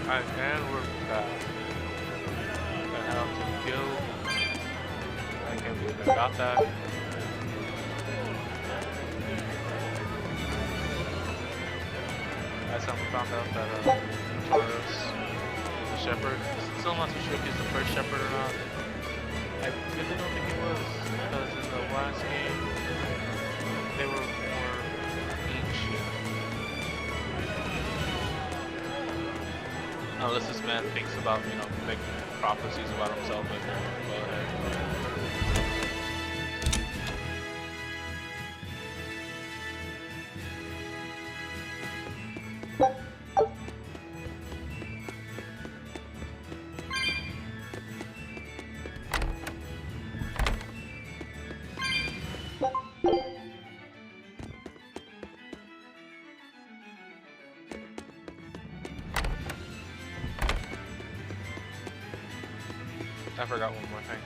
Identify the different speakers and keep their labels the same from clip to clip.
Speaker 1: Alright, and we're back. The hell to kill. I can't believe I got that. That's how we found out that Taurus, the shepherd, still not so sure if he's the first shepherd or not. I really don't think he was, because in the last game, they were more ancient. Unless this man thinks about, you know, making prophecies about himself, but go ahead. I forgot one more thing.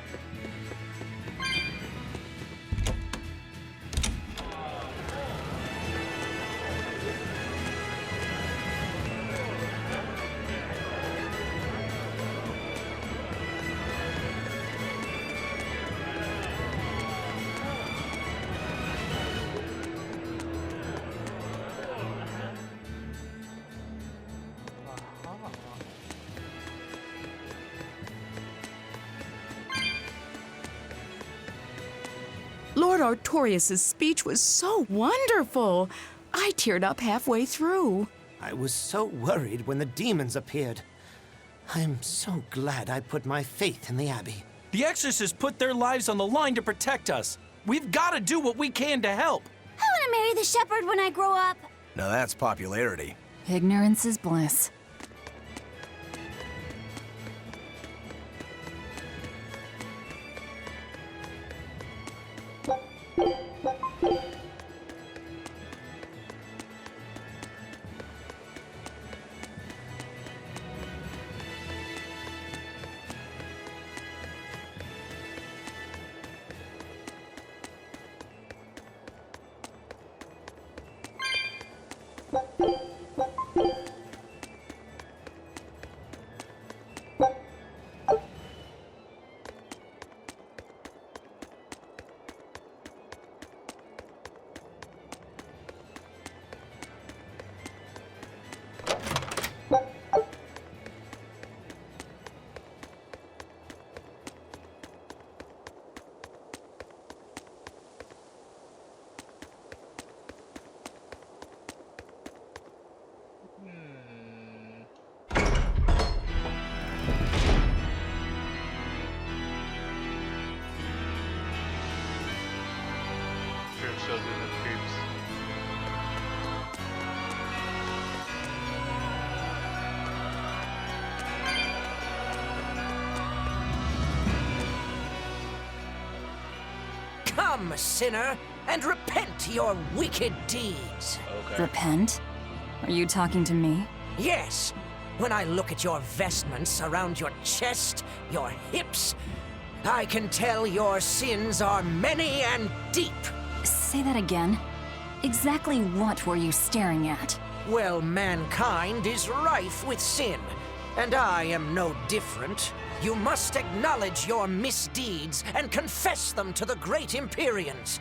Speaker 2: Lord Artorias' speech was so wonderful. I teared up halfway through.
Speaker 3: I was so worried when the demons appeared. I'm so glad I put my faith in the Abbey.
Speaker 4: The exorcists put their lives on the line to protect us. We've got to do what we can to help.
Speaker 5: I want to marry the shepherd when I grow up.
Speaker 6: Now that's popularity.
Speaker 7: Ignorance is bliss.
Speaker 1: Shows in the creeps.
Speaker 3: Come, sinner, and repent your wicked deeds.
Speaker 1: Okay.
Speaker 7: Repent? Are you talking to me?
Speaker 3: Yes, when I look at your vestments around your chest, your hips, I can tell your sins are many and deep.
Speaker 7: Say that again. Exactly what were you staring at?
Speaker 3: Well, mankind is rife with sin, and I am no different. You must acknowledge your misdeeds and confess them to the great Empyreans.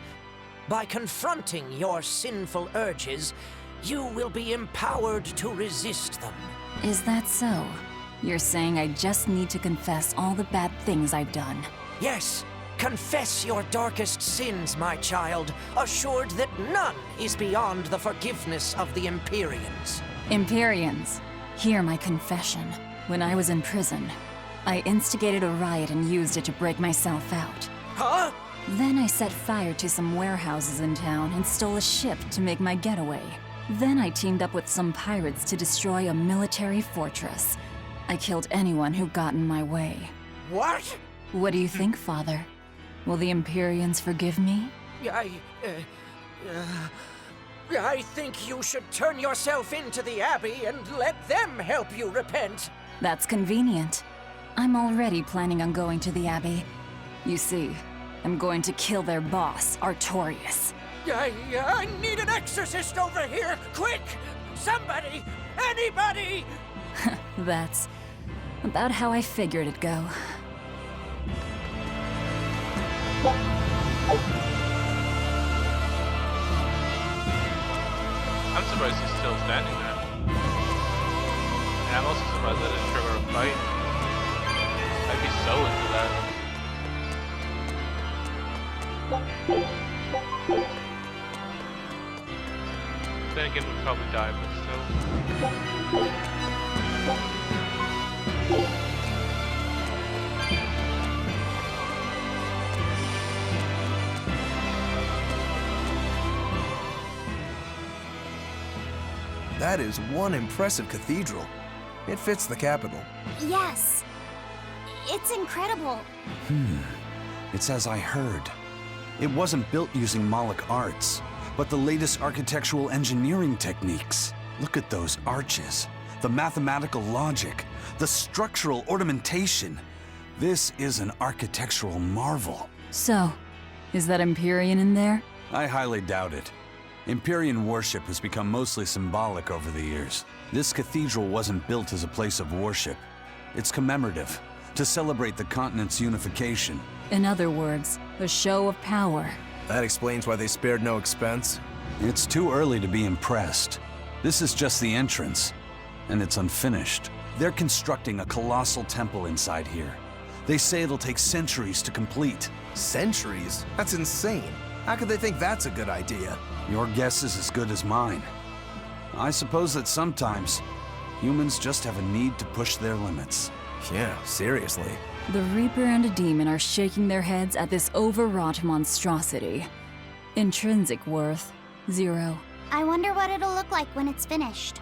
Speaker 3: By confronting your sinful urges, you will be empowered to resist them.
Speaker 7: Is that so? You're saying I just need to confess all the bad things I've done?
Speaker 3: Yes, confess your darkest sins, my child, assured that none is beyond the forgiveness of the Empyreans.
Speaker 7: Empyreans, hear my confession. When I was in prison, I instigated a riot and used it to break myself out.
Speaker 3: Huh?
Speaker 7: Then I set fire to some warehouses in town and stole a ship to make my getaway. Then I teamed up with some pirates to destroy a military fortress. I killed anyone who got in my way.
Speaker 3: What?
Speaker 7: What do you think, Father? Will the Empyreans forgive me?
Speaker 3: I think you should turn yourself into the Abbey and let them help you repent.
Speaker 7: That's convenient. I'm already planning on going to the Abbey. You see, I'm going to kill their boss, Artorias.
Speaker 3: I need an exorcist over here! Quick! Somebody! Anybody!
Speaker 7: That's about how I figured it'd go.
Speaker 1: I'm surprised he's still standing there. And I'm also surprised that didn't trigger a fight. I'd be so into that. Then again, we'd probably die, but still.
Speaker 6: That is one impressive cathedral. It fits the capital.
Speaker 5: Yes. It's incredible.
Speaker 8: It's as I heard. It wasn't built using Moloch arts, but the latest architectural engineering techniques. Look at those arches, the mathematical logic, the structural ornamentation. This is an architectural marvel.
Speaker 7: So, is that Empyrean in there?
Speaker 8: I highly doubt it. Empyrean worship has become mostly symbolic over the years. This cathedral wasn't built as a place of worship. It's commemorative, to celebrate the continent's unification.
Speaker 7: In other words, a show of power.
Speaker 6: That explains why they spared no expense.
Speaker 8: It's too early to be impressed. This is just the entrance, and it's unfinished. They're constructing a colossal temple inside here. They say it'll take centuries to complete.
Speaker 6: Centuries? That's insane. How could they think that's a good idea?
Speaker 8: Your guess is as good as mine. I suppose that sometimes humans just have a need to push their limits.
Speaker 6: Yeah, seriously.
Speaker 7: The Reaper and a demon are shaking their heads at this overwrought monstrosity. Intrinsic worth, 0.
Speaker 5: I wonder what it'll look like when it's finished.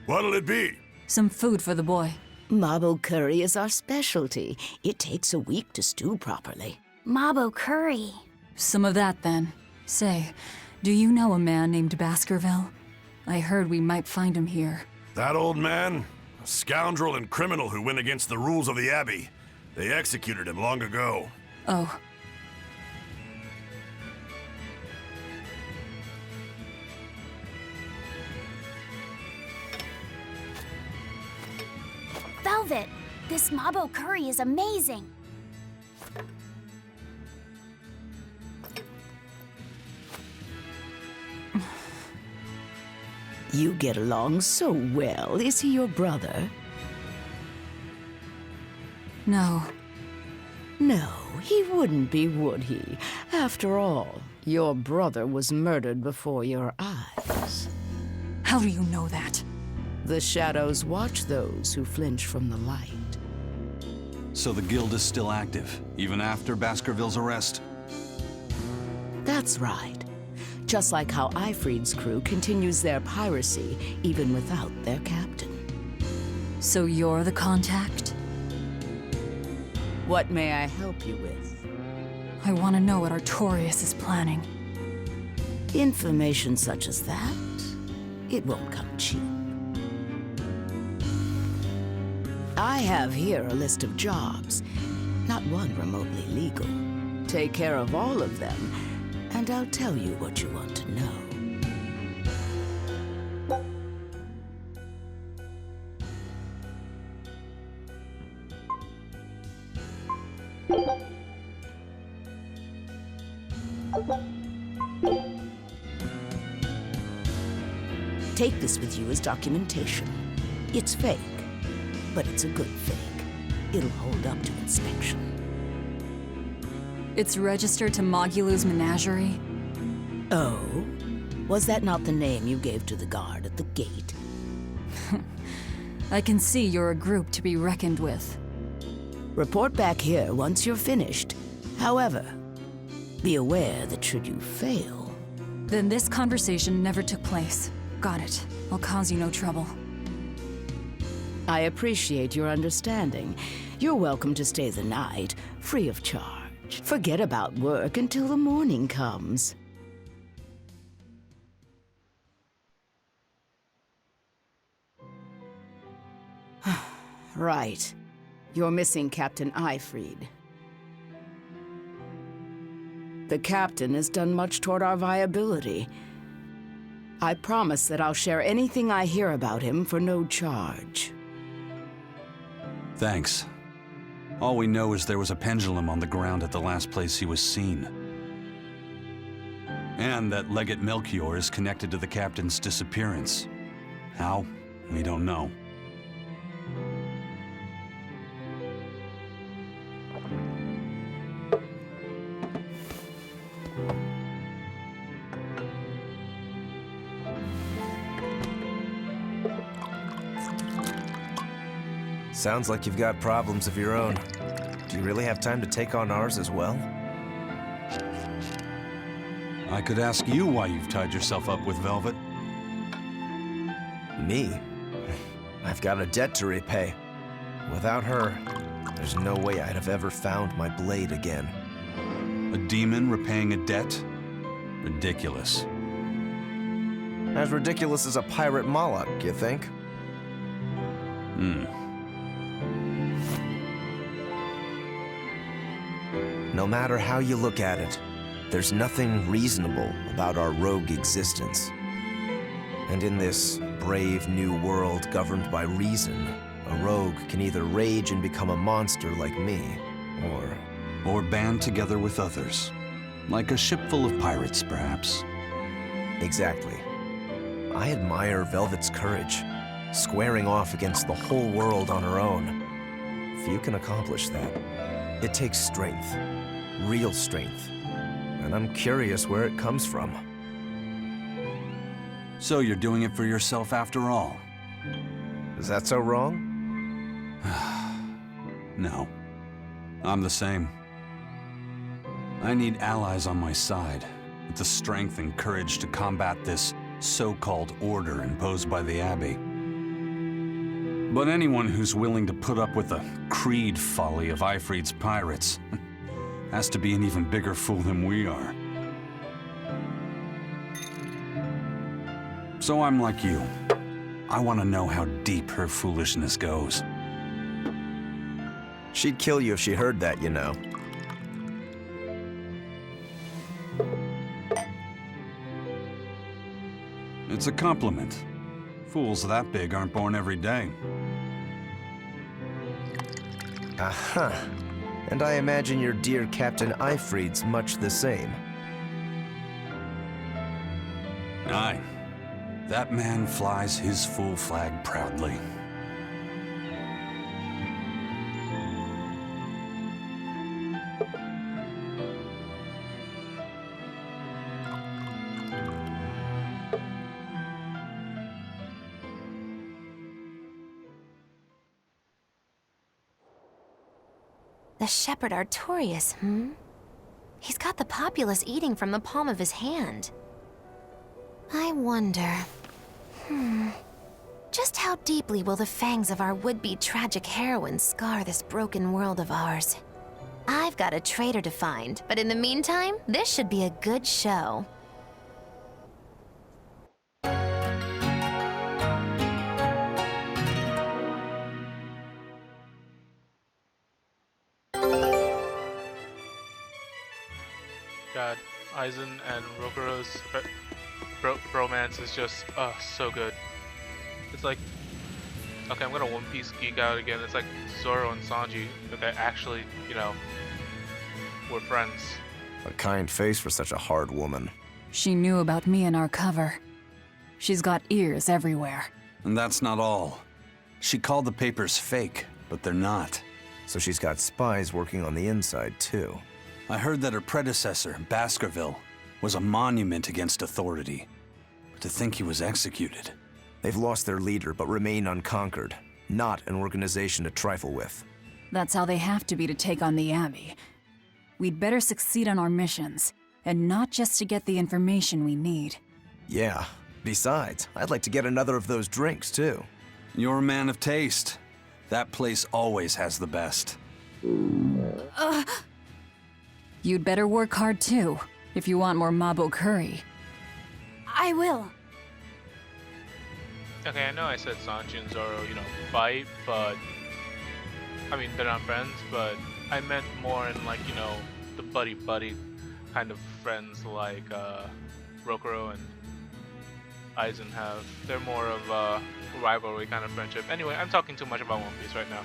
Speaker 9: What'll it be?
Speaker 7: Some food for the boy.
Speaker 10: Mabo curry is our specialty. It takes a week to stew properly.
Speaker 5: Mabo curry.
Speaker 7: Some of that, then. Say, do you know a man named Baskerville? I heard we might find him here.
Speaker 9: That old man? A scoundrel and criminal who went against the rules of the Abbey. They executed him long ago.
Speaker 7: Oh.
Speaker 5: Velvet, this Mabo curry is amazing.
Speaker 10: You get along so well. Is he your brother?
Speaker 7: No.
Speaker 10: No, he wouldn't be, would he? After all, your brother was murdered before your eyes.
Speaker 7: How do you know that?
Speaker 10: The shadows watch those who flinch from the light.
Speaker 8: So the guild is still active, even after Baskerville's arrest?
Speaker 10: That's right. Just like how Ifrid's crew continues their piracy, even without their captain.
Speaker 7: So you're the contact?
Speaker 10: What may I help you with?
Speaker 7: I want to know what Artorias is planning.
Speaker 10: Information such as that, it won't come cheap. I have here a list of jobs, not one remotely legal. Take care of all of them, and I'll tell you what you want to know. Take this with you as documentation. It's fake, but it's a good fake. it'll hold up to inspection.
Speaker 7: It's registered to Mogulu's menagerie.
Speaker 10: Oh? Was that not the name you gave to the guard at the gate?
Speaker 7: I can see you're a group to be reckoned with.
Speaker 10: Report back here once you're finished. However, be aware that should you fail...
Speaker 7: Then this conversation never took place. Got it. I'll cause you no trouble.
Speaker 10: I appreciate your understanding. You're welcome to stay the night, free of charge. Forget about work until the morning comes. Right. You're missing Captain Eifried. The captain has done much toward our viability. I promise that I'll share anything I hear about him for no charge.
Speaker 8: Thanks. All we know is there was a pendulum on the ground at the last place he was seen. And that Legate Melchior is connected to the captain's disappearance. How? We don't know.
Speaker 6: Sounds like you've got problems of your own. Do you really have time to take on ours as well?
Speaker 8: I could ask you why you've tied yourself up with Velvet.
Speaker 6: Me? I've got a debt to repay. Without her, there's no way I'd have ever found my blade again.
Speaker 8: A demon repaying a debt? Ridiculous.
Speaker 6: As ridiculous as a pirate Moloch, you think? No matter how you look at it, there's nothing reasonable about our rogue existence. And in this brave new world governed by reason, a rogue can either rage and become a monster like me,
Speaker 8: or band together with others. Like a ship full of pirates, perhaps.
Speaker 6: Exactly. I admire Velvet's courage, squaring off against the whole world on her own. Few can accomplish that. It takes strength. Real strength. And I'm curious where it comes from.
Speaker 8: So you're doing it for yourself after all?
Speaker 6: Is that so wrong?
Speaker 8: No. I'm the same. I need allies on my side, with the strength and courage to combat this so-called order imposed by the Abbey. But anyone who's willing to put up with the creed folly of Eifried's pirates has to be an even bigger fool than we are. So I'm like you. I want to know how deep her foolishness goes.
Speaker 6: She'd kill you if she heard that, you know.
Speaker 8: It's a compliment. Fools that big aren't born every day.
Speaker 6: Aha. And I imagine your dear Captain Eifried's much the same.
Speaker 8: Aye. That man flies his full flag proudly.
Speaker 11: The shepherd Artorias, He's got the populace eating from the palm of his hand. I wonder... Just how deeply will the fangs of our would-be tragic heroine scar this broken world of ours? I've got a traitor to find, but in the meantime, this should be a good show.
Speaker 1: God, Aizen and Rokuro's bromance is just, so good. It's like, okay, I'm gonna One Piece geek out again. It's like Zoro and Sanji, but they actually, you know, were friends.
Speaker 6: A kind face for such a hard woman.
Speaker 7: She knew about me and our cover. She's got ears everywhere.
Speaker 8: And that's not all. She called the papers fake, but they're not.
Speaker 6: So she's got spies working on the inside, too.
Speaker 8: I heard that her predecessor, Baskerville, was a monument against authority. But to think he was executed.
Speaker 6: They've lost their leader, but remain unconquered. Not an organization to trifle with.
Speaker 7: That's how they have to be to take on the Abbey. We'd better succeed on our missions, and not just to get the information we need.
Speaker 6: Yeah. Besides, I'd like to get another of those drinks, too.
Speaker 8: You're a man of taste. That place always has the best.
Speaker 7: You'd better work hard too, if you want more Mabo curry.
Speaker 5: I will.
Speaker 1: Okay, I know I said Sanji and Zoro, fight, but I mean they're not friends, but I meant more in like, the buddy kind of friends like Rokuro and Aizen have. They're more of a rivalry kind of friendship. Anyway, I'm talking too much about One Piece right now.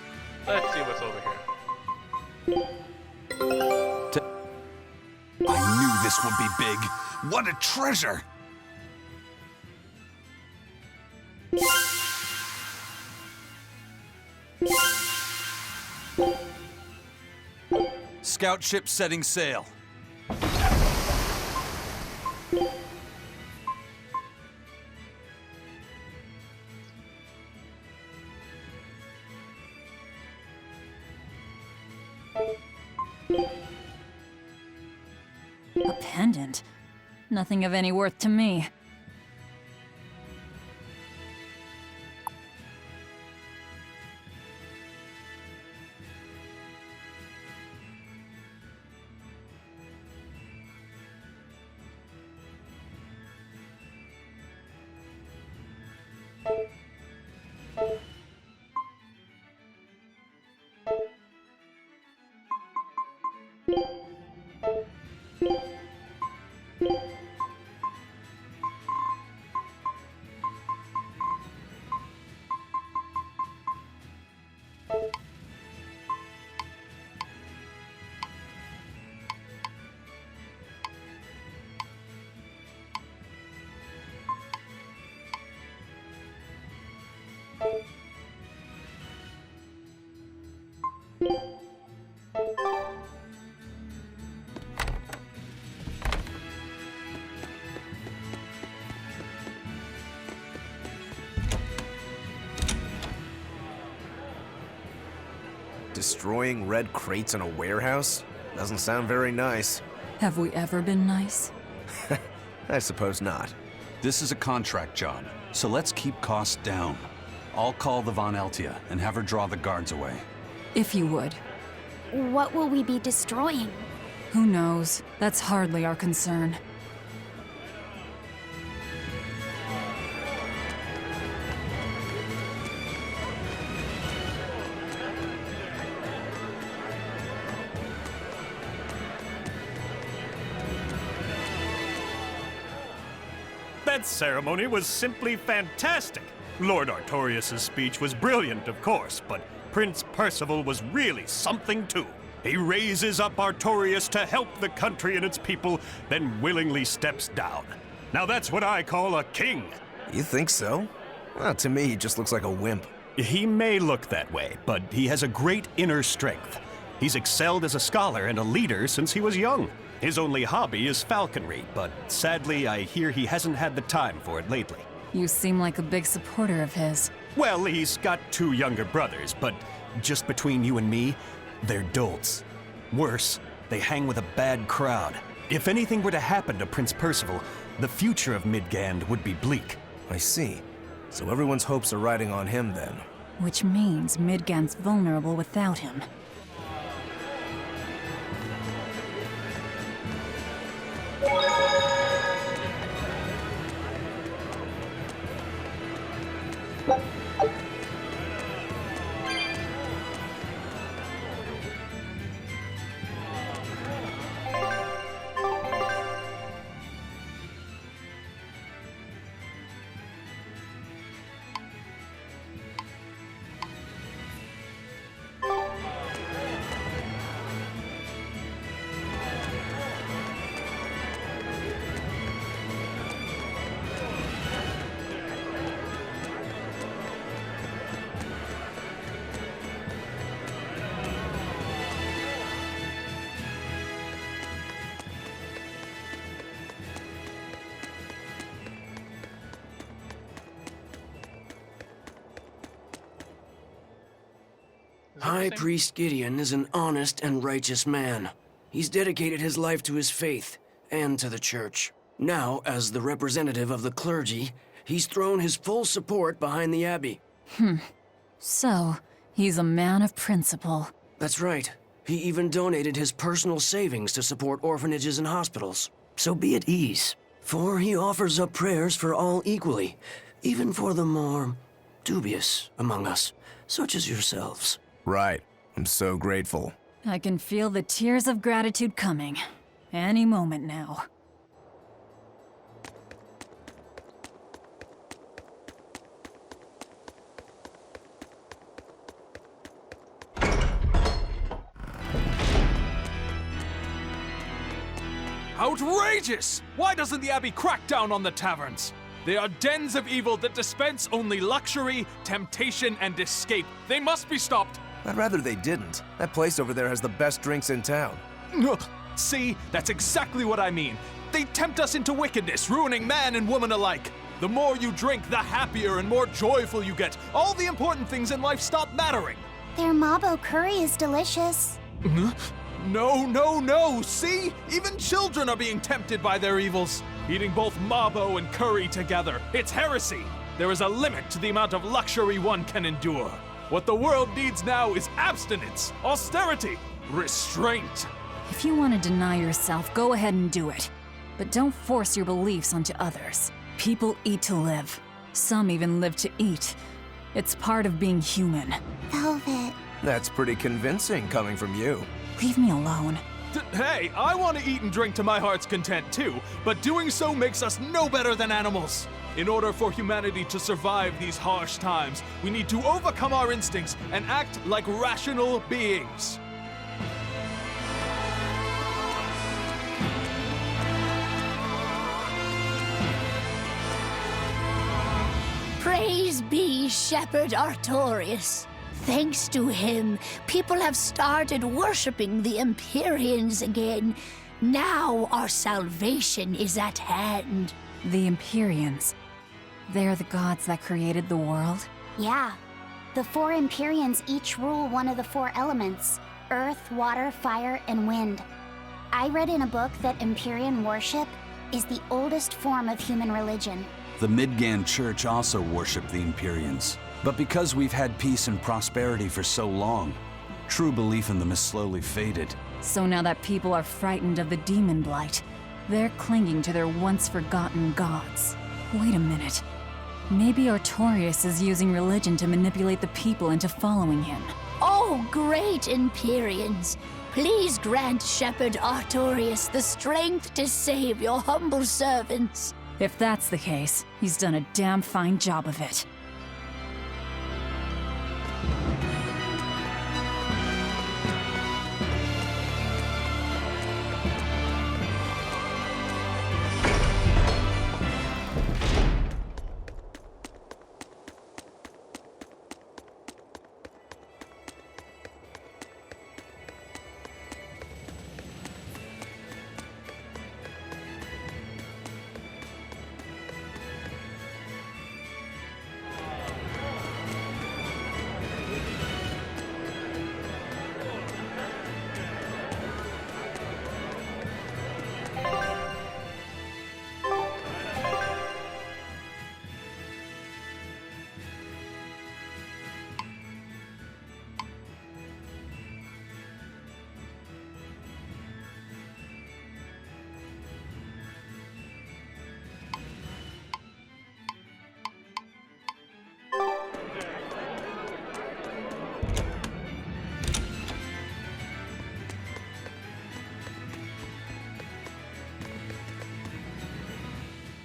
Speaker 1: Let's see what's over here.
Speaker 8: I knew this would be big. What a treasure! Scout ship setting sail.
Speaker 7: A pendant? Nothing of any worth to me.
Speaker 6: Destroying red crates in a warehouse? Doesn't sound very nice.
Speaker 7: Have we ever been nice?
Speaker 6: I suppose not.
Speaker 8: This is a contract job, so let's keep costs down. I'll call the Von Eltia and have her draw the guards away.
Speaker 7: If you would.
Speaker 5: What will we be destroying?
Speaker 7: Who knows? That's hardly our concern.
Speaker 12: That ceremony was simply fantastic. Lord Artorias' speech was brilliant, of course, but Prince Percival was really something too. He raises up Artorias to help the country and its people, then willingly steps down. Now that's what I call a king.
Speaker 6: You think so? Well, to me, he just looks like a wimp.
Speaker 12: He may look that way, but he has a great inner strength. He's excelled as a scholar and a leader since he was young. His only hobby is falconry, but sadly, I hear he hasn't had the time for it lately.
Speaker 7: You seem like a big supporter of his.
Speaker 12: Well, he's got 2 younger brothers, but just between you and me, they're dolts. Worse, they hang with a bad crowd. If anything were to happen to Prince Percival, the future of Midgand would be bleak.
Speaker 6: I see. So everyone's hopes are riding on him then.
Speaker 7: Which means Midgand's vulnerable without him.
Speaker 13: High Priest Gideon is an honest and righteous man. He's dedicated his life to his faith and to the church. Now, as the representative of the clergy, he's thrown his full support behind the Abbey.
Speaker 7: So, he's a man of principle.
Speaker 13: That's right. He even donated his personal savings to support orphanages and hospitals. So be at ease, for he offers up prayers for all equally, even for the more dubious among us, such as yourselves.
Speaker 6: Right. I'm so grateful.
Speaker 7: I can feel the tears of gratitude coming. Any moment now.
Speaker 4: Outrageous! Why doesn't the Abbey crack down on the taverns? They are dens of evil that dispense only luxury, temptation, and escape. They must be stopped.
Speaker 6: I'd rather they didn't. That place over there has the best drinks in town.
Speaker 4: Ugh. See, that's exactly what I mean. They tempt us into wickedness, ruining man and woman alike. The more you drink, the happier and more joyful you get. All the important things in life stop mattering.
Speaker 5: Their mabo curry is delicious.
Speaker 4: No. See? Even children are being tempted by their evils. Eating both mabo and curry together. It's heresy. There is a limit to the amount of luxury one can endure. What the world needs now is abstinence, austerity, restraint.
Speaker 7: If you want to deny yourself, go ahead and do it. But don't force your beliefs onto others. People eat to live. Some even live to eat. It's part of being human.
Speaker 5: Velvet.
Speaker 6: That's pretty convincing coming from you.
Speaker 7: Leave me alone.
Speaker 4: Hey, I want to eat and drink to my heart's content too, but doing so makes us no better than animals. In order for humanity to survive these harsh times, we need to overcome our instincts and act like rational beings.
Speaker 14: Praise be Shepherd Artorius. Thanks to him, people have started worshipping the Empyreans again. Now our salvation is at hand.
Speaker 7: The Empyreans. They're the gods that created the world?
Speaker 5: Yeah. The 4 Empyreans each rule one of the 4 elements: earth, water, fire, and wind. I read in a book that Empyrean worship is the oldest form of human religion.
Speaker 8: The Midgand Church also worshipped the Empyreans. But because we've had peace and prosperity for so long, true belief in them has slowly faded.
Speaker 7: So now that people are frightened of the Daemonblight, they're clinging to their once-forgotten gods. Wait a minute. Maybe Artorius is using religion to manipulate the people into following him.
Speaker 14: Oh, great Empyreans! Please grant Shepherd Artorius the strength to save your humble servants.
Speaker 7: If that's the case, he's done a damn fine job of it.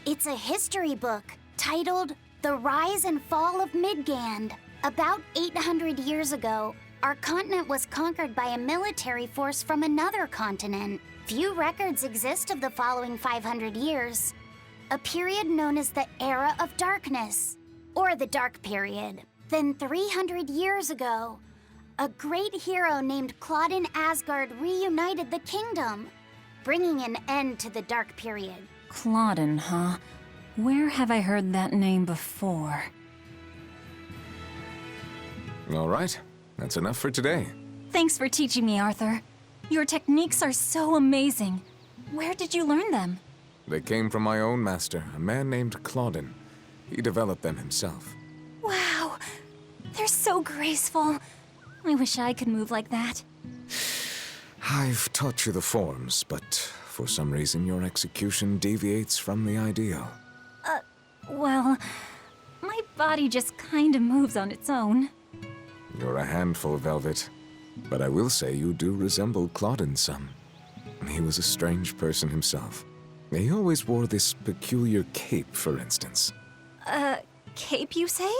Speaker 5: It's a history book titled The Rise and Fall of Midgand. About 800 years ago, our continent was conquered by a military force from another continent. Few records exist of the following 500 years, a period known as the Era of Darkness, or the Dark Period. Then 300 years ago, a great hero named Claudin Asgard reunited the kingdom, bringing an end to the Dark Period.
Speaker 7: Claudin, huh? Where have I heard that name before?
Speaker 15: All right. That's enough for today.
Speaker 7: Thanks for teaching me, Arthur. Your techniques are so amazing. Where did you learn them?
Speaker 15: They came from my own master, a man named Claudin. He developed them himself.
Speaker 7: Wow, they're so graceful. I wish I could move like that.
Speaker 15: I've taught you the forms, but for some reason your execution deviates from the ideal.
Speaker 7: Well, my body just kinda moves on its own.
Speaker 15: You're a handful, Velvet. But I will say you do resemble Claudin some. He was a strange person himself. He always wore this peculiar cape, for instance.
Speaker 7: Cape, you say?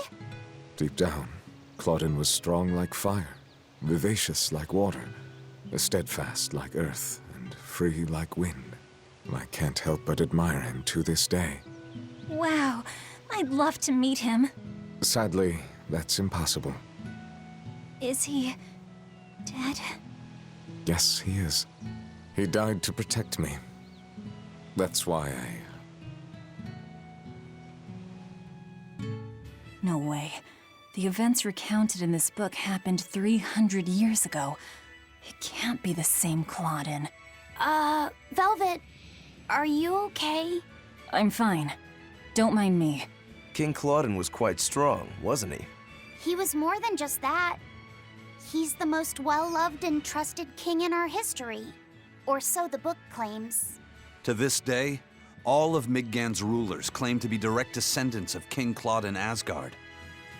Speaker 15: Deep down, Claudin was strong like fire, vivacious like water, steadfast like earth, and free like wind. I can't help but admire him to this day.
Speaker 7: Wow, I'd love to meet him.
Speaker 15: Sadly, that's impossible.
Speaker 7: Is he dead?
Speaker 15: Yes, he is. He died to protect me. That's why
Speaker 7: No way. The events recounted in this book happened 300 years ago. It can't be the same Claudin.
Speaker 5: Velvet, are you okay?
Speaker 7: I'm fine. Don't mind me.
Speaker 6: King Claudin was quite strong, wasn't he?
Speaker 5: He was more than just that. He's the most well-loved and trusted king in our history. Or so the book claims.
Speaker 8: To this day, all of Midgand's rulers claim to be direct descendants of King Claudin Asgard.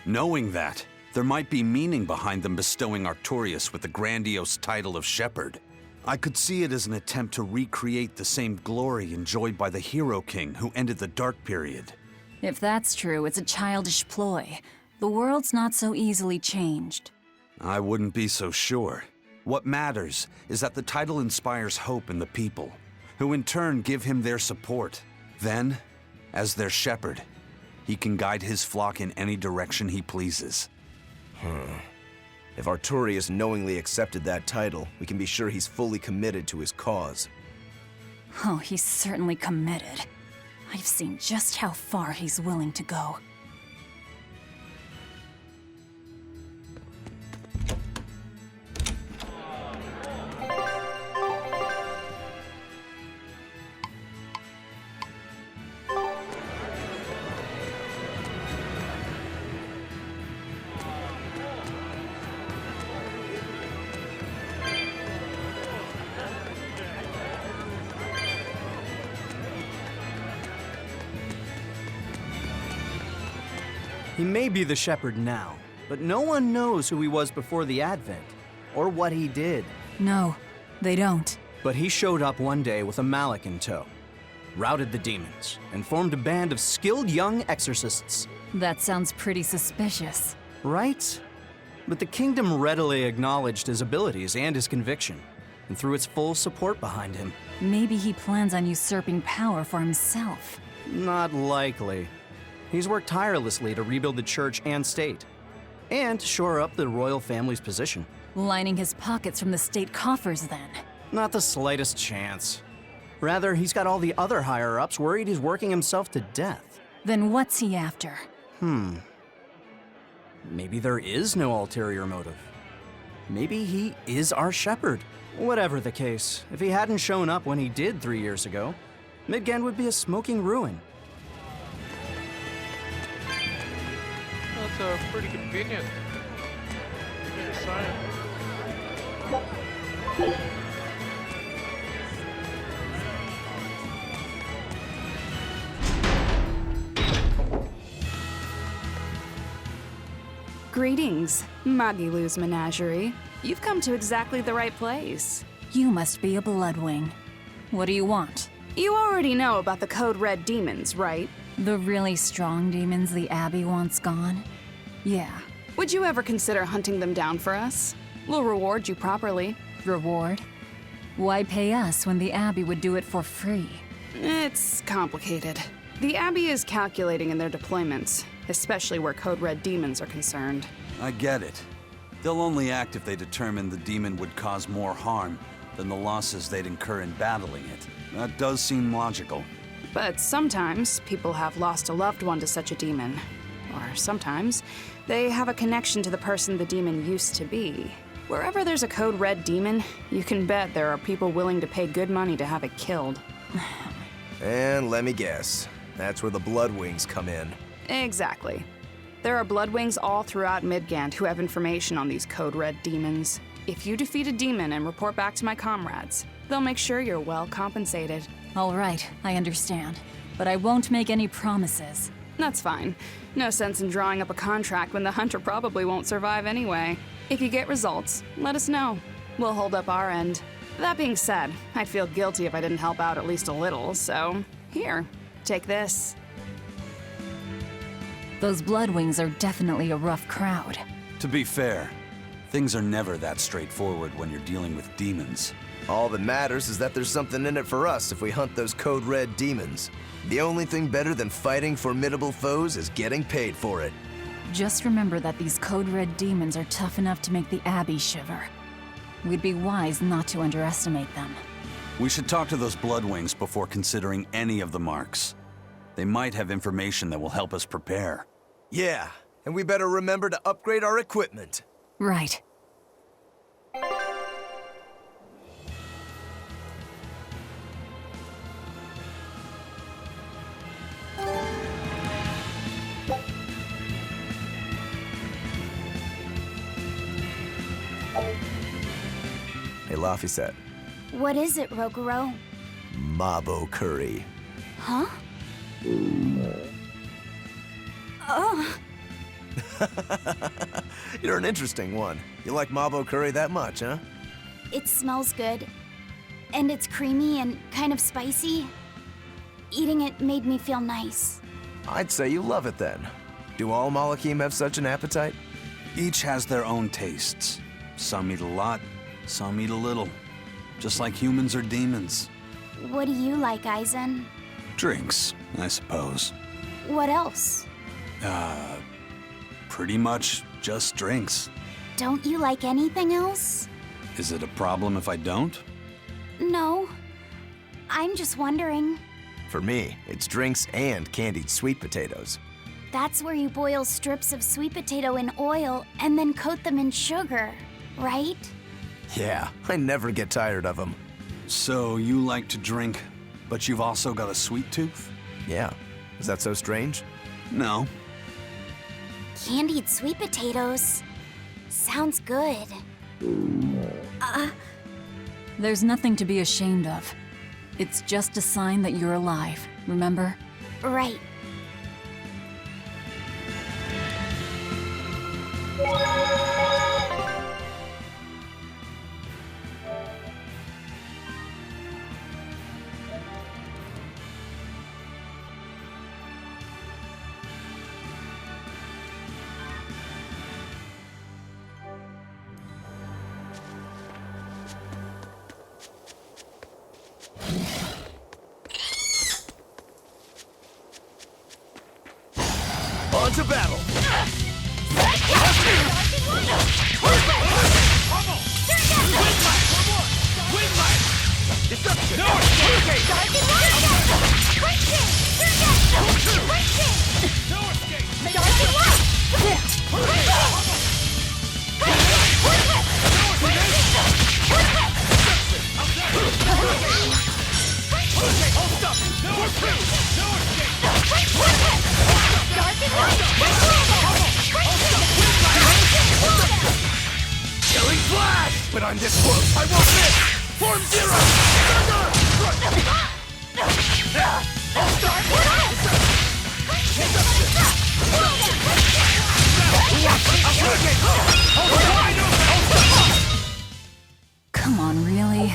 Speaker 8: Knowing that, there might be meaning behind them bestowing Artorius with the grandiose title of Shepherd. I could see it as an attempt to recreate the same glory enjoyed by the Hero King who ended the Dark Period.
Speaker 7: If that's true, it's a childish ploy. The world's not so easily changed.
Speaker 8: I wouldn't be so sure. What matters is that the title inspires hope in the people, who in turn give him their support. Then, as their shepherd, he can guide his flock in any direction he pleases.
Speaker 6: If Artorius knowingly accepted that title, we can be sure he's fully committed to his cause.
Speaker 7: Oh, he's certainly committed. I've seen just how far he's willing to go.
Speaker 16: He may be the shepherd now, but no one knows who he was before the Advent, or what he did.
Speaker 7: No, they don't.
Speaker 16: But he showed up one day with a mallet in tow, routed the demons, and formed a band of skilled young exorcists.
Speaker 7: That sounds pretty suspicious.
Speaker 16: Right? But the kingdom readily acknowledged his abilities and his conviction, and threw its full support behind him.
Speaker 7: Maybe he plans on usurping power for himself.
Speaker 16: Not likely. He's worked tirelessly to rebuild the church and state, and shore up the royal family's position.
Speaker 7: Lining his pockets from the state coffers, then.
Speaker 16: Not the slightest chance. Rather, he's got all the other higher-ups worried he's working himself to death.
Speaker 7: Then what's he after?
Speaker 16: Maybe there is no ulterior motive. Maybe he is our shepherd. Whatever the case, if he hadn't shown up when he did 3 years ago, Midgand would be a smoking ruin.
Speaker 1: That's pretty convenient. Get a sign.
Speaker 2: Greetings, Magilou's menagerie. You've come to exactly the right place.
Speaker 7: You must be a Bloodwing. What do you want?
Speaker 2: You already know about the Code Red demons, right?
Speaker 7: The really strong demons the Abbey wants gone? Yeah.
Speaker 2: Would you ever consider hunting them down for us? We'll reward you properly.
Speaker 7: Reward? Why pay us when the Abbey would do it for free?
Speaker 2: It's complicated. The Abbey is calculating in their deployments, especially where Code Red demons are concerned.
Speaker 8: I get it. They'll only act if they determine the demon would cause more harm than the losses they'd incur in battling it. That does seem logical.
Speaker 2: But sometimes people have lost a loved one to such a demon. Or sometimes, they have a connection to the person the demon used to be. Wherever there's a Code Red demon, you can bet there are people willing to pay good money to have it killed.
Speaker 6: And let me guess, that's where the Bloodwings come in.
Speaker 2: Exactly. There are Bloodwings all throughout Midgand who have information on these Code Red demons. If you defeat a demon and report back to my comrades, they'll make sure you're well compensated.
Speaker 7: All right, I understand. But I won't make any promises.
Speaker 2: That's fine. No sense in drawing up a contract when the hunter probably won't survive anyway. If you get results, let us know. We'll hold up our end. That being said, I'd feel guilty if I didn't help out at least a little, so here, take this.
Speaker 7: Those Bloodwings are definitely a rough crowd.
Speaker 8: To be fair, things are never that straightforward when you're dealing with demons.
Speaker 6: All that matters is that there's something in it for us if we hunt those Code Red demons. The only thing better than fighting formidable foes is getting paid for it.
Speaker 7: Just remember that these Code Red demons are tough enough to make the Abbey shiver. We'd be wise not to underestimate them.
Speaker 8: We should talk to those Bloodwings before considering any of the marks. They might have information that will help us prepare.
Speaker 6: Yeah, and we better remember to upgrade our equipment.
Speaker 7: Right.
Speaker 6: Hey, Laphicet.
Speaker 5: What is it, Roguro?
Speaker 6: Mabo curry.
Speaker 5: Huh? Oh.
Speaker 6: You're an interesting one. You like Mabo curry that much, huh?
Speaker 5: It smells good. And it's creamy and kind of spicy. Eating it made me feel nice.
Speaker 6: I'd say you love it then. Do all Malakim have such an appetite?
Speaker 8: Each has their own tastes. Some eat a lot, some eat a little. Just like humans or demons.
Speaker 5: What do you like, Aizen?
Speaker 8: Drinks, I suppose.
Speaker 5: What else?
Speaker 8: Pretty much just drinks.
Speaker 5: Don't you like anything else?
Speaker 8: Is it a problem if I don't?
Speaker 5: No. I'm just wondering.
Speaker 6: For me, it's drinks and candied sweet potatoes.
Speaker 5: That's where you boil strips of sweet potato in oil and then coat them in sugar, right?
Speaker 6: Yeah, I never get tired of them.
Speaker 8: So you like to drink, but you've also got a sweet tooth?
Speaker 6: Yeah. Is that so strange?
Speaker 8: No.
Speaker 5: Candied sweet potatoes. Sounds good.
Speaker 7: There's nothing to be ashamed of. It's just a sign that you're alive, remember?
Speaker 5: Right.
Speaker 6: On to battle! Killing flash! But I'm this close, I won't miss! Form zero!
Speaker 7: Come on, really?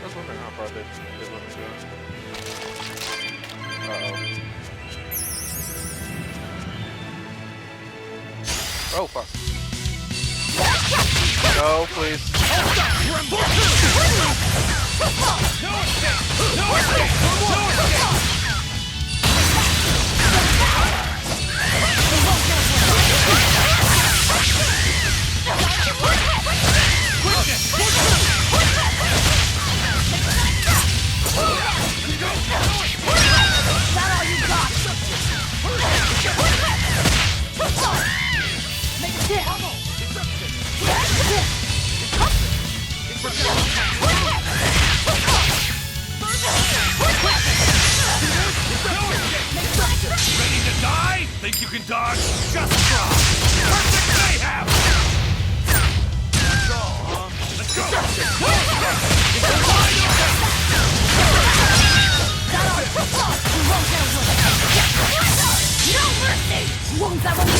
Speaker 1: was wondering how far they let me go. Oh fuck. No, please.
Speaker 9: Ready to die? Think you can dodge? Just try! Perfect mayhem! That's all, huh? Let's go!
Speaker 14: No mercy! Won't ever be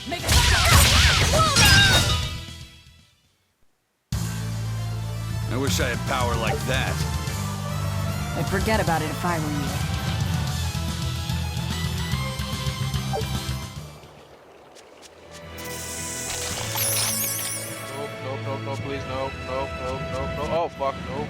Speaker 14: make
Speaker 8: I wish I had power like that.
Speaker 7: I'd forget about it if I were you.
Speaker 1: No, please, no. Oh, fuck, no.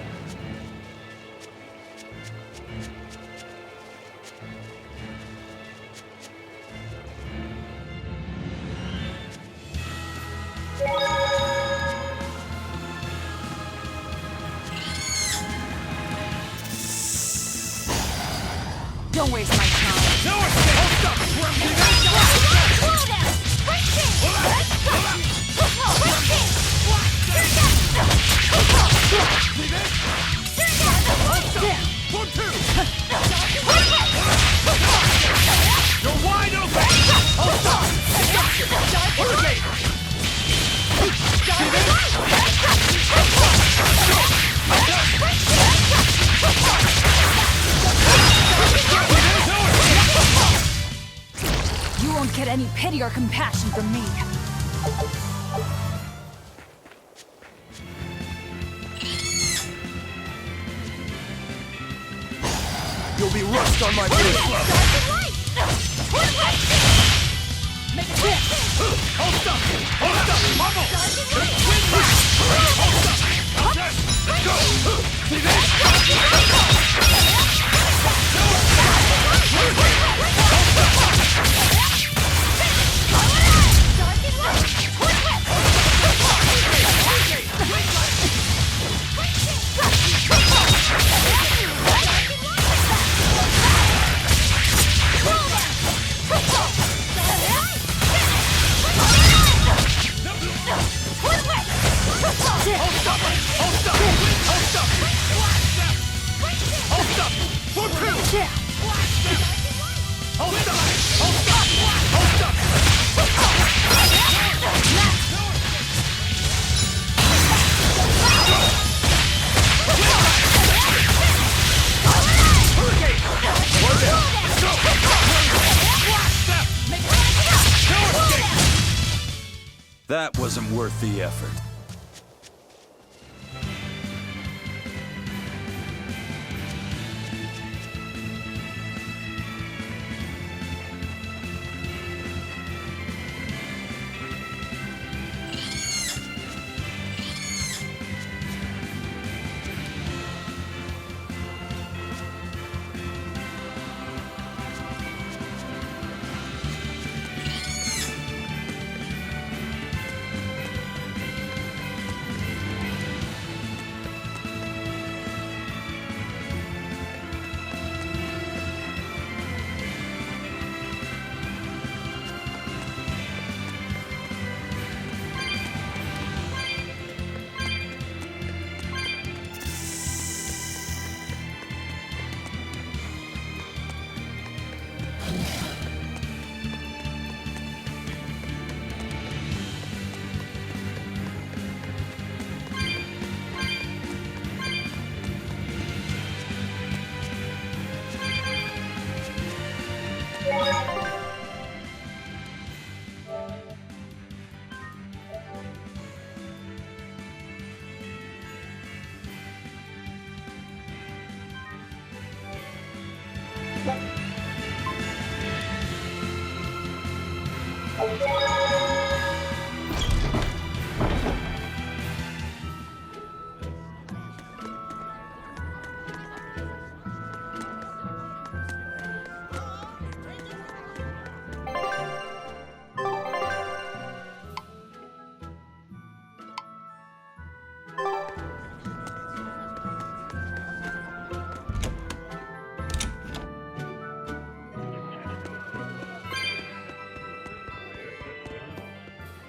Speaker 2: Don't waste my time.
Speaker 9: No escape! Hold up! You're wide open! Hold up!
Speaker 2: You won't get any pity or compassion from me.
Speaker 6: You'll be rust on my blade.
Speaker 14: Make it quick!
Speaker 9: Hold up! Hold up! Bubble! Hold up! Yes! Let's go! See this?
Speaker 8: That wasn't worth the effort.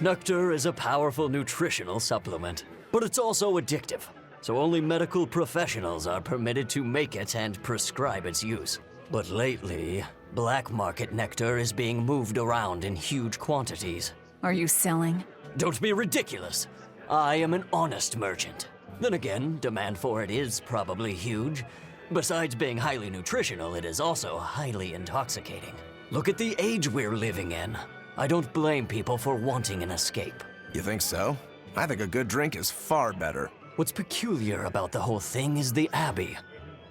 Speaker 17: Nectar is a powerful nutritional supplement, but it's also addictive, so only medical professionals are permitted to make it and prescribe its use. But lately, black market nectar is being moved around in huge quantities.
Speaker 7: Are you selling?
Speaker 17: Don't be ridiculous. I am an honest merchant. Then again, demand for it is probably huge. Besides being highly nutritional, it is also highly intoxicating. Look at the age we're living in. I don't blame people for wanting an escape.
Speaker 6: You think so? I think a good drink is far better.
Speaker 17: What's peculiar about the whole thing is the Abbey.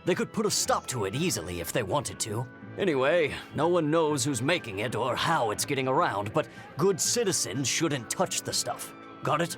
Speaker 17: They could put a stop to it easily if they wanted to. Anyway, no one knows who's making it or how it's getting around, but good citizens shouldn't touch the stuff. Got it?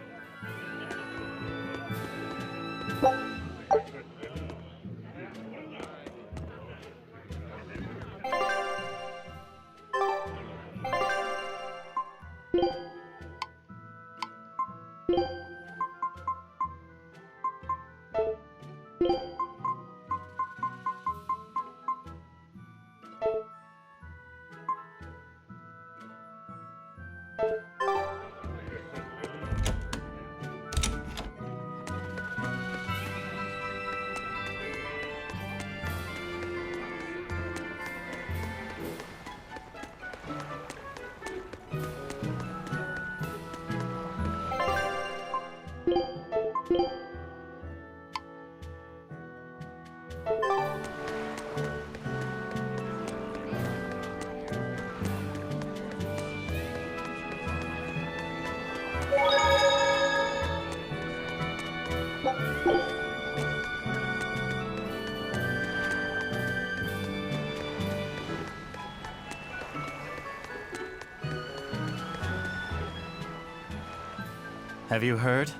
Speaker 18: Have you heard?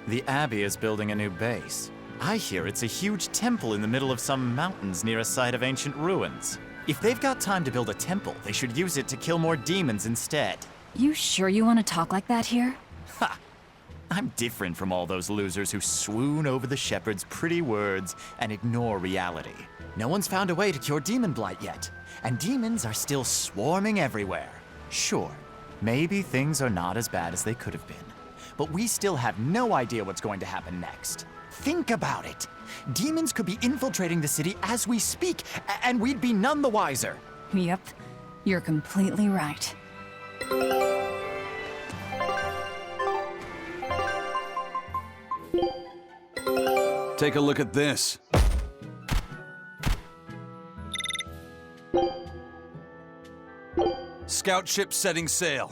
Speaker 18: The Abbey is building a new base. I hear it's a huge temple in the middle of some mountains near a site of ancient ruins. If they've got time to build a temple, they should use it to kill more demons instead.
Speaker 7: You sure you want to talk like that here?
Speaker 18: Ha! I'm different from all those losers who swoon over the shepherd's pretty words and ignore reality. No one's found a way to cure Daemonblight yet, and demons are still swarming everywhere. Sure, maybe things are not as bad as they could have been, but we still have no idea what's going to happen next. Think about it. Demons could be infiltrating the city as we speak, and we'd be none the wiser.
Speaker 7: Yep, you're completely right.
Speaker 8: Take a look at this. Scout ship setting sail.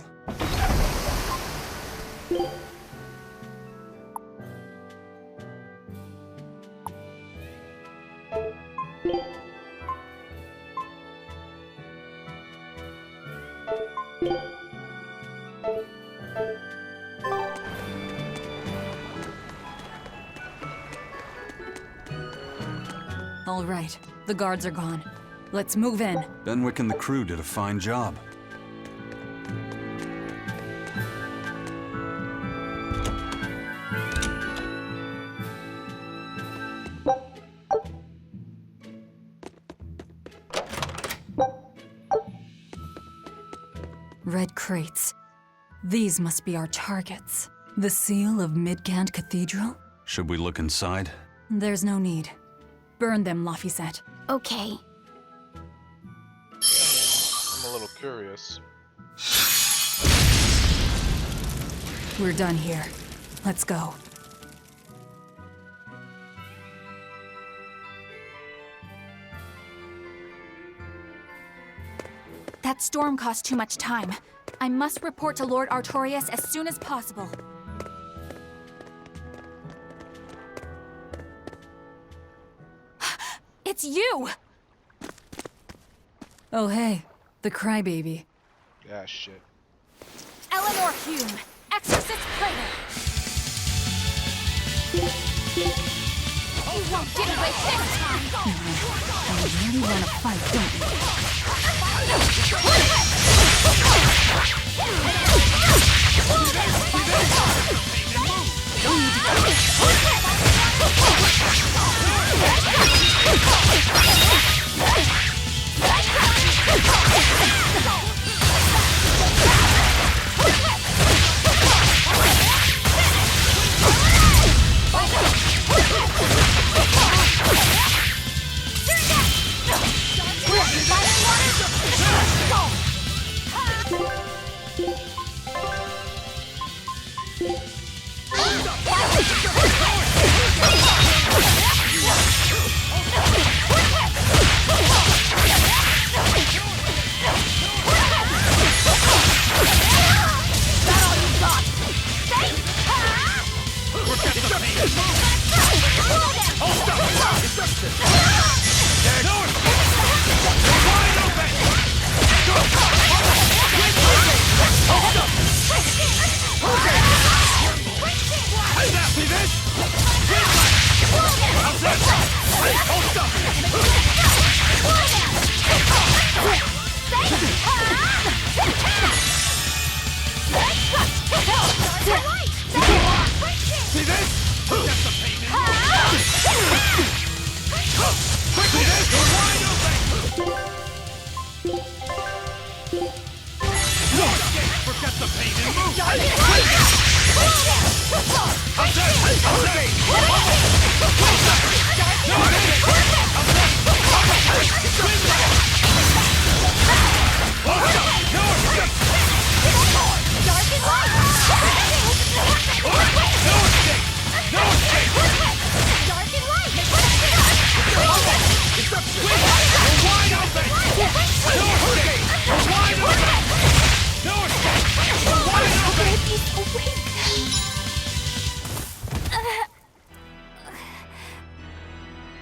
Speaker 7: All right, the guards are gone. Let's move in.
Speaker 8: Benwick and the crew did a fine job.
Speaker 7: Red crates. These must be our targets. The seal of Midgand Cathedral?
Speaker 8: Should we look inside?
Speaker 7: There's no need. Burn them, Laphicet.
Speaker 5: Okay.
Speaker 1: I'm a little curious.
Speaker 7: We're done here. Let's go.
Speaker 19: That storm cost too much time. I must report to Lord Artorius as soon as possible. It's you!
Speaker 7: Oh, hey, the crybaby.
Speaker 20: Yeah, shit.
Speaker 19: Eleanor Hume, Exorcist Praetor. You won't get away this time!
Speaker 7: You really want to fight, don't you?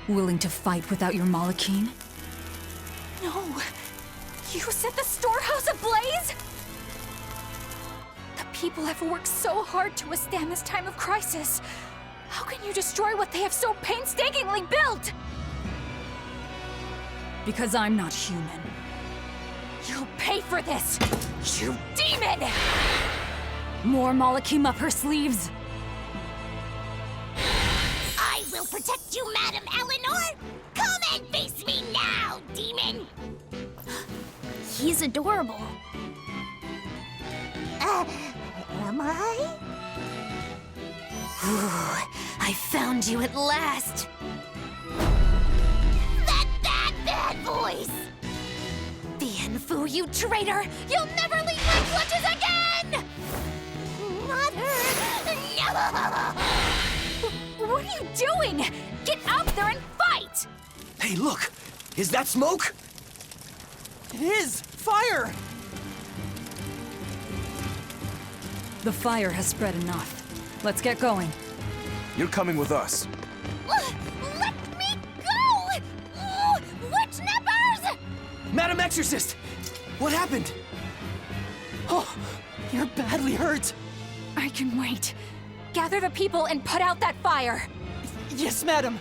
Speaker 7: Willing to fight without your Malachine?
Speaker 19: No! You set the storehouse ablaze?! The people have worked so hard to withstand this time of crisis. How can you destroy what they have so painstakingly built?
Speaker 7: Because I'm not human.
Speaker 19: You'll pay for this, you demon!
Speaker 7: More Malachim up her sleeves.
Speaker 5: I will protect you, Madam Eleanor! Come and face me now, demon! He's adorable. Am I?
Speaker 11: I found you at last!
Speaker 5: That bad voice!
Speaker 11: Bienfu, you traitor! You'll never leave my clutches again!
Speaker 5: Not her! No!
Speaker 19: What are you doing? Get out there and fight!
Speaker 13: Hey, look! Is that smoke?
Speaker 16: It is! Fire!
Speaker 7: The fire has spread enough. Let's get going.
Speaker 6: You're coming with us.
Speaker 5: Let me go! Witch nippers!
Speaker 13: Madam Exorcist! What happened?
Speaker 16: Oh, you're badly hurt.
Speaker 19: I can wait. Gather the people and put out that fire.
Speaker 16: Yes, madam.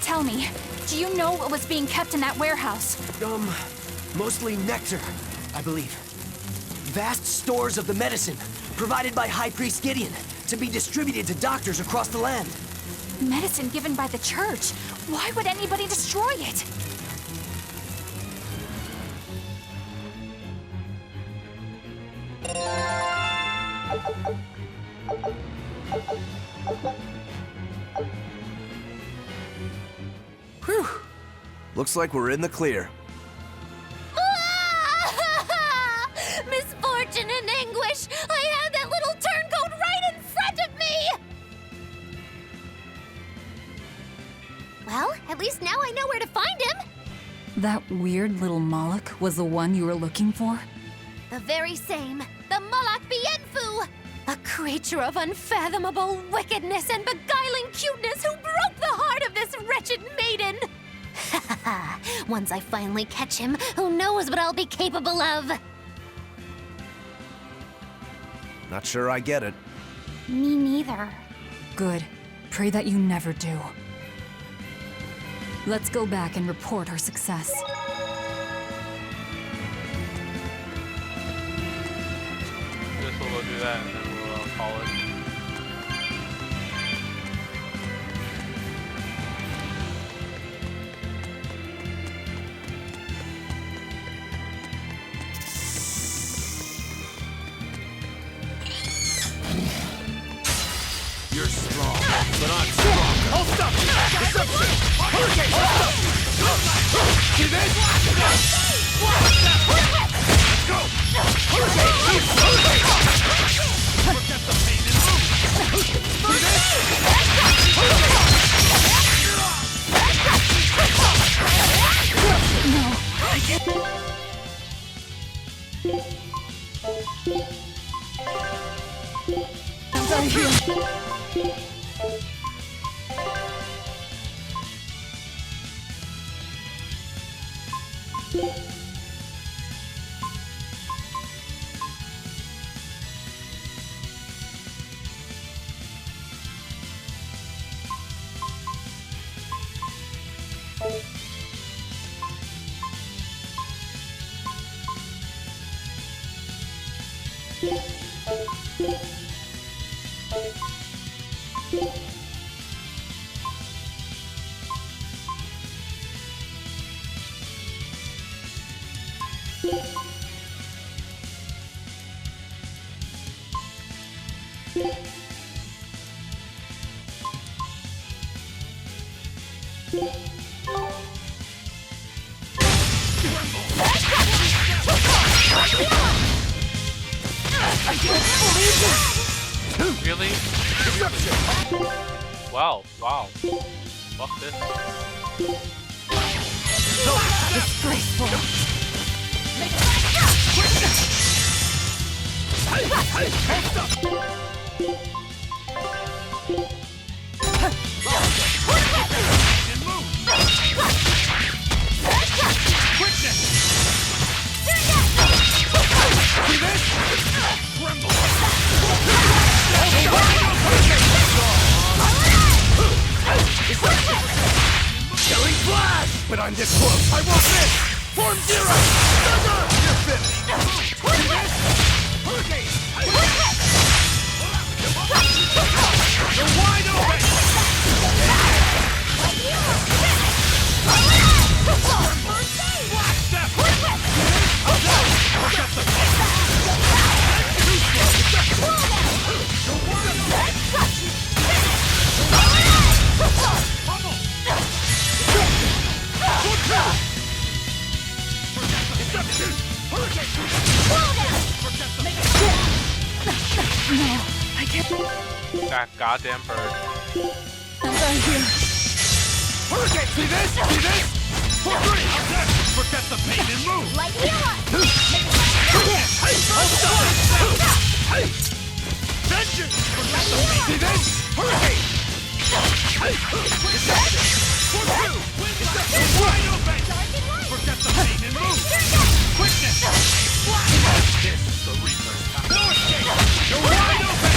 Speaker 19: Tell me, do you know what was being kept in that warehouse?
Speaker 13: Mostly nectar, I believe. Vast stores of the medicine, provided by High Priest Gideon, to be distributed to doctors across the land.
Speaker 19: Medicine given by the church. Why would anybody destroy it?
Speaker 6: Whew. Looks like we're in the clear.
Speaker 11: Misfortune and anguish! I had that little turncoat right in front of me!
Speaker 5: Well, at least now I know where to find him.
Speaker 7: That weird little Moloch was the one you were looking for?
Speaker 11: The very same. The Moloch Bienfu! A creature of unfathomable wickedness and beguiling cuteness who broke the heart of this wretched maiden! Once I finally catch him, who knows what I'll be capable of?
Speaker 6: Not sure I get it.
Speaker 5: Me neither.
Speaker 7: Good. Pray that you never do. Let's go back and report our success.
Speaker 1: Guess we'll go do that and then we'll call it.
Speaker 9: You're strong, but I'm stronger. Hold up! Deception! Hurricane! Hold up! See this? Let's go! Hurricane! Forget the pain and move! See this?
Speaker 7: I'm done here.
Speaker 1: Really? Wow, wow. Fuck this.
Speaker 7: Disgraceful.
Speaker 9: Killing flash! But I'm this close, I won't miss! Form zero! Thunder! You're finished! See this? Hurricane! You're wide open! Black step! Forget the too slow! You're wide open! Pummel! Deception! Hurricane!
Speaker 7: No, I can't.
Speaker 1: That goddamn bird.
Speaker 7: I'm done here.
Speaker 9: Hurricane! See this? See this? For three! Attack! Forget the pain and move!
Speaker 5: Like Hela!
Speaker 9: Vengeance! Forget the pain! See this? Hurricane! Deception! For two! Deception! Wide open! Forget the pain and move! Quickness! This is the Reaper's time. No escape! You're wide open!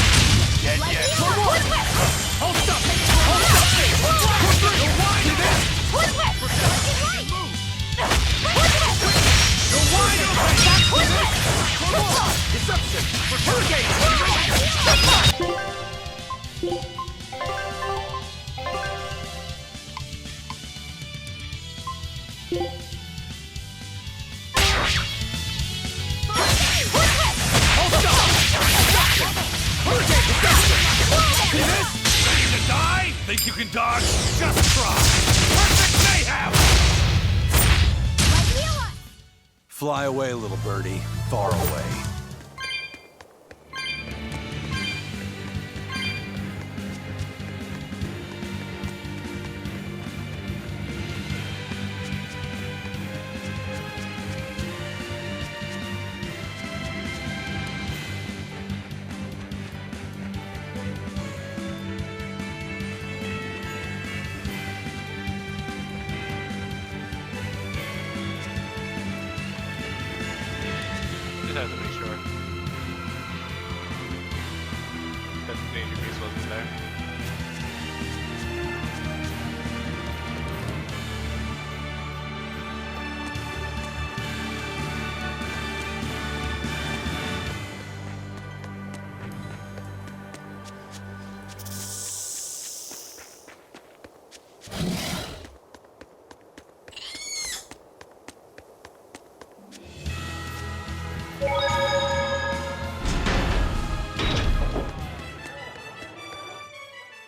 Speaker 9: Yet. For more! Hold up! Hold up! For three! You're wide open! Forget the pain and move! You're wide open! See this? For more! Deception! For hurricane! See this? Ready to die? Think you can dodge? Just try! Perfect mayhem!
Speaker 8: Fly away, little birdie. Far away.
Speaker 1: piece wasn't there.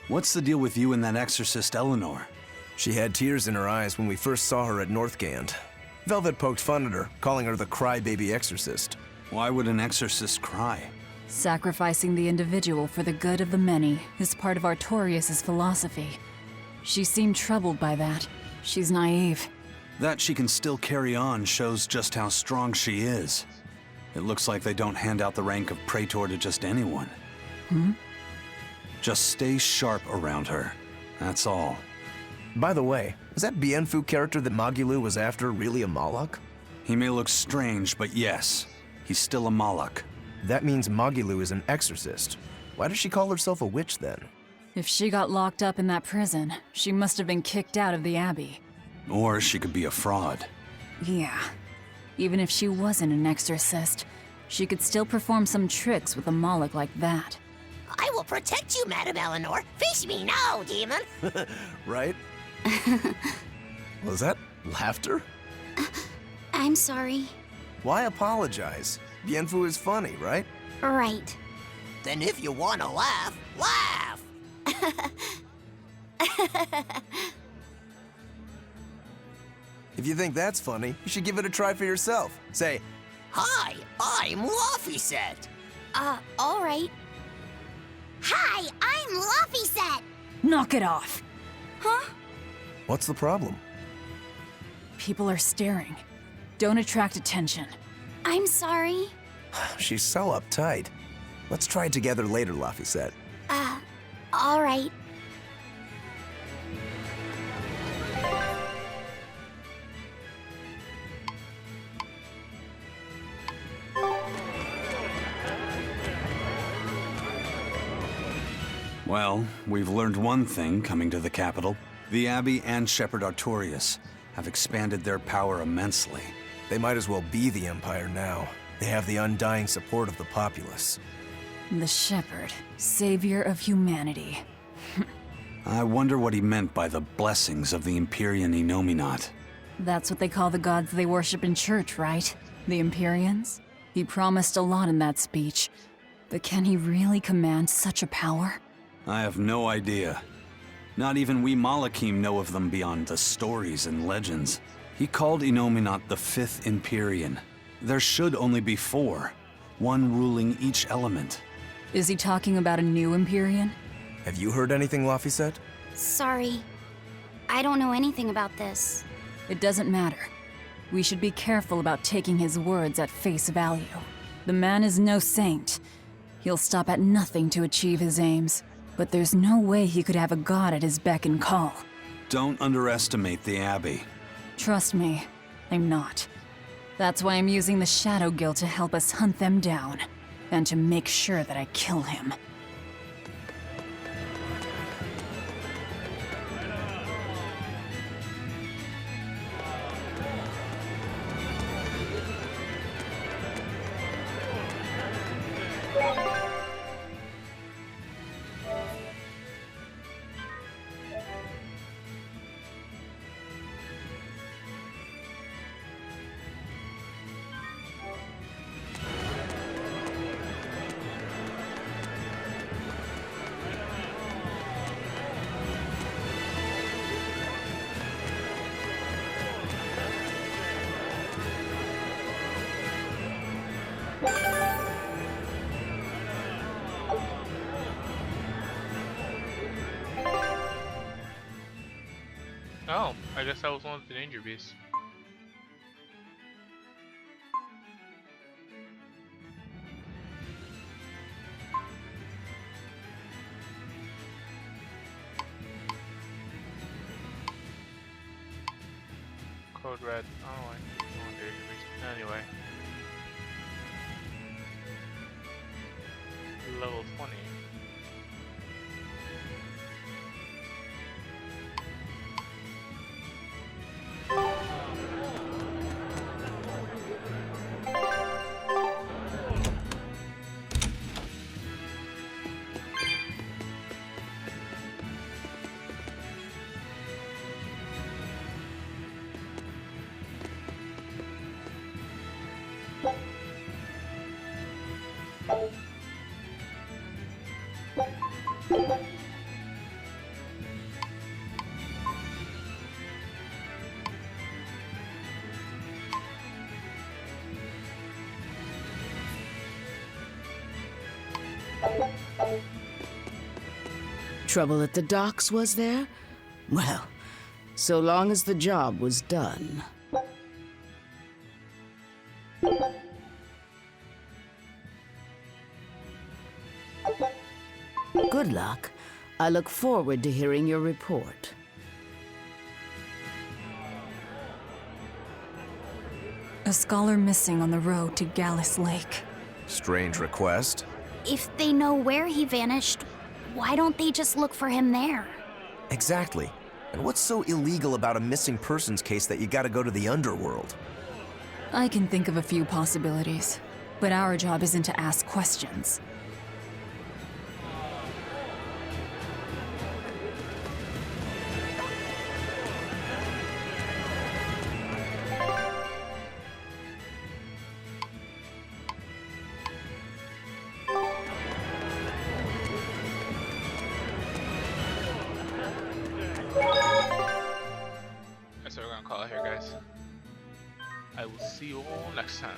Speaker 8: What's the deal with you and that exorcist Eleanor?
Speaker 6: She had tears in her eyes when we first saw her at Northgand. Velvet poked fun at her, calling her the crybaby exorcist.
Speaker 8: Why would an exorcist cry?
Speaker 7: Sacrificing the individual for the good of the many is part of Artorias' philosophy. She seemed troubled by that. She's naive.
Speaker 8: That she can still carry on shows just how strong she is. It looks like they don't hand out the rank of Praetor to just anyone. Just stay sharp around her. That's all.
Speaker 6: By the way, is that Bienfu character that Magilou was after really a Moloch?
Speaker 8: He may look strange, but yes, he's still a Moloch.
Speaker 6: That means Magilou is an exorcist. Why does she call herself a witch then?
Speaker 7: If she got locked up in that prison, she must have been kicked out of the Abbey.
Speaker 8: Or she could be a fraud.
Speaker 7: Yeah. Even if she wasn't an exorcist, she could still perform some tricks with a Moloch like that.
Speaker 20: I will protect you, Madame Eleanor. Face me now, demon.
Speaker 6: Right? Was that laughter?
Speaker 5: I'm sorry.
Speaker 6: Why apologize? Bienfu is funny, right?
Speaker 5: Right.
Speaker 20: Then if you want to laugh, laugh.
Speaker 6: If you think that's funny, you should give it a try for yourself. Say,
Speaker 20: Hi, I'm Laphicet.
Speaker 5: All right. Hi, I'm Laphicet.
Speaker 7: Knock it off!
Speaker 5: Huh?
Speaker 6: what's the problem?
Speaker 7: People are staring. Don't attract attention.
Speaker 5: I'm sorry.
Speaker 6: She's so uptight. Let's try it together later, Laphicet.
Speaker 5: All right.
Speaker 8: Well, we've learned one thing coming to the capital. The Abbey and Shepherd Artorias have expanded their power immensely.
Speaker 6: They might as well be the Empire now. They have the undying support of the populace.
Speaker 7: The Shepherd, savior of humanity.
Speaker 8: I wonder what he meant by the blessings of the Empyrean Enominat.
Speaker 7: That's what they call the gods they worship in church, right? The Empyreans? He promised a lot in that speech. But can he really command such a power?
Speaker 8: I have no idea. Not even we Malachim know of them beyond the stories and legends. He called Enominat the Fifth Empyrean. There should only be four, one ruling each element.
Speaker 7: Is he talking about a new Empyrean?
Speaker 6: Have you heard anything, Laphicet?
Speaker 5: Sorry. I don't know anything about this.
Speaker 7: It doesn't matter. We should be careful about taking his words at face value. The man is no saint. He'll stop at nothing to achieve his aims. But there's no way he could have a god at his beck and call.
Speaker 8: Don't underestimate the Abbey.
Speaker 7: Trust me, I'm not. That's why I'm using the Shadow Guild to help us hunt them down. And to make sure that I kill him.
Speaker 1: Oh, I guess that was one of the danger beasts. Code red. Oh, I want danger beast. Anyway. Level 20.
Speaker 10: Trouble at the docks, was there? Well, so long as the job was done. Good luck. I look forward to hearing your report.
Speaker 7: A scholar missing on the road to Gallus Lake.
Speaker 6: Strange request.
Speaker 5: If they know where he vanished, why don't they just look for him there?
Speaker 6: Exactly. And what's so illegal about a missing persons case that you gotta go to the underworld?
Speaker 7: I can think of a few possibilities, but our job isn't to ask questions.
Speaker 1: So we're gonna call it here, guys. I will see you all next time.